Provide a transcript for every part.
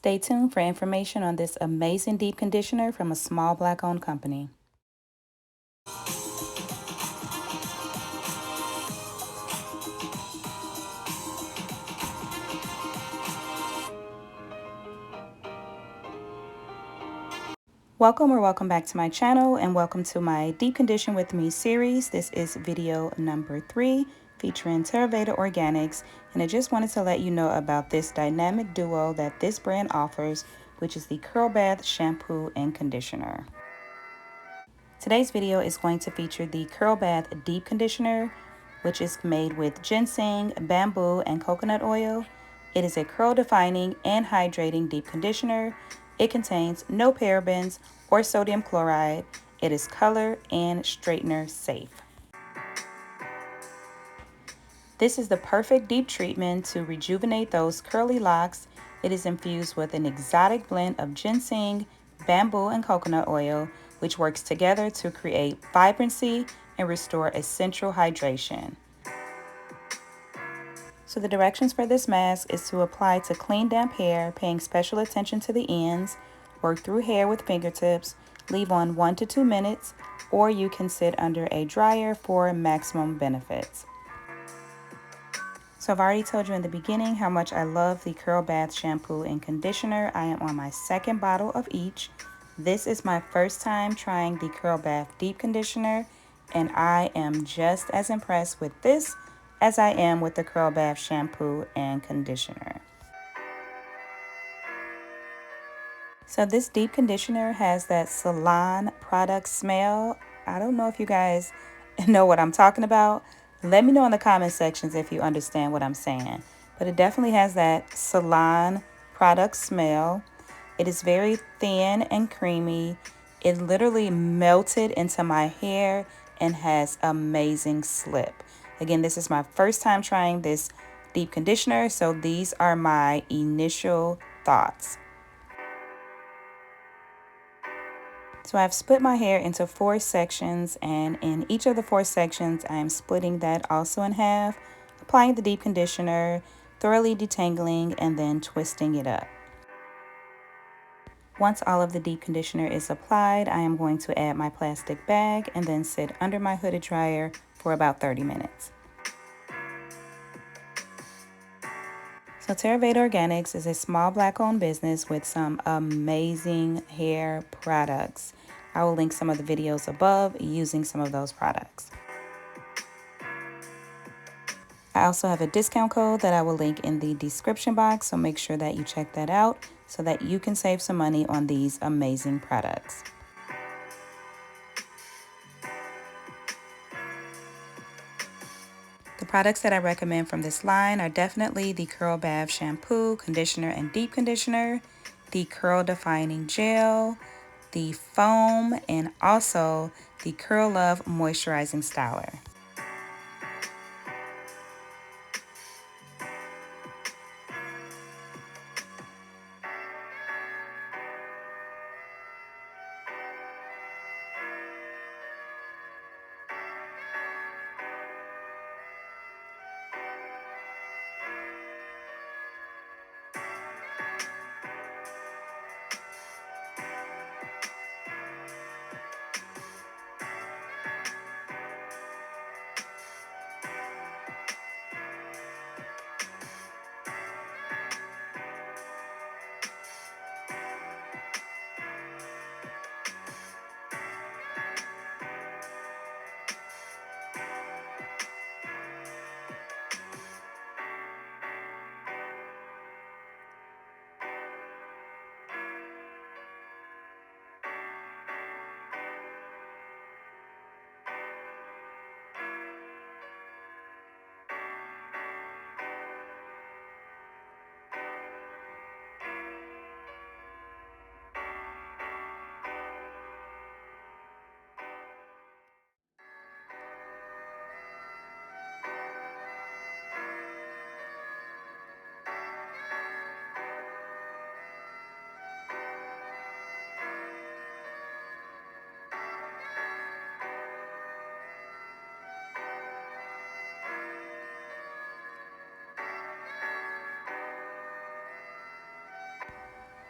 Stay tuned for information on this amazing deep conditioner from a small Black-owned company. Welcome back to my channel, and welcome to my Deep Condition With Me series. This is video number 3 featuring Terra Veda Organix, and I just wanted to let you know about this dynamic duo that this brand offers, which is the Curl Bath Shampoo and Conditioner. Today's video is going to feature the Curl Bath Deep Conditioner, which is made with ginseng, bamboo, and coconut oil. It is a curl defining and hydrating deep conditioner. It contains no parabens or sodium chloride. It is color and straightener safe. This is the perfect deep treatment to rejuvenate those curly locks. It is infused with an exotic blend of ginseng, bamboo, and coconut oil, which works together to create vibrancy and restore essential hydration. So the directions for this mask is to apply to clean, damp hair, paying special attention to the ends, work through hair with fingertips, leave on 1 to 2 minutes, or you can sit under a dryer for maximum benefits. So I've already told you in the beginning how much I love the Curl Bath shampoo and conditioner. I am on my second bottle of each. This is my first time trying the Curl Bath deep conditioner, and I am just as impressed with this as I am with the Curl Bath shampoo and conditioner. So this deep conditioner has that salon product smell. I don't know if you guys know what I'm talking about. Let me know in the comment sections if you understand what I'm saying. But it definitely has that salon product smell. It is very thin and creamy. It literally melted into my hair and has amazing slip. Again, this is my first time trying this deep conditioner, so these are my initial thoughts. So I've split my hair into 4 sections, and in each of the 4 sections, I am splitting that also in half, applying the deep conditioner, thoroughly detangling, and then twisting it up. Once all of the deep conditioner is applied, I am going to add my plastic bag and then sit under my hooded dryer for about 30 minutes. So Terra Veda Organix is a small Black-owned business with some amazing hair products. I will link some of the videos above using some of those products. I also have a discount code that I will link in the description box, so make sure that you check that out so that you can save some money on these amazing products. The products that I recommend from this line are definitely the Curl Bath shampoo, conditioner, and deep conditioner, the curl defining gel, the foam, and also the Curl Love moisturizing styler.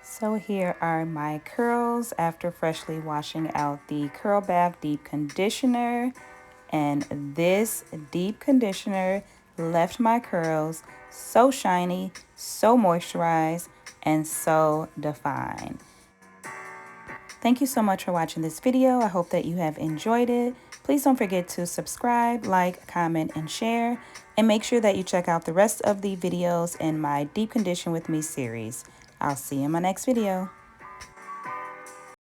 So here are my curls after freshly washing out the Curl Bath Deep Conditioner. And this deep conditioner left my curls so shiny, so moisturized, and so defined. Thank you so much for watching this video. I hope that you have enjoyed it. Please don't forget to subscribe, like, comment, and share. And make sure that you check out the rest of the videos in my Deep Condition with Me series. I'll see you in my next video.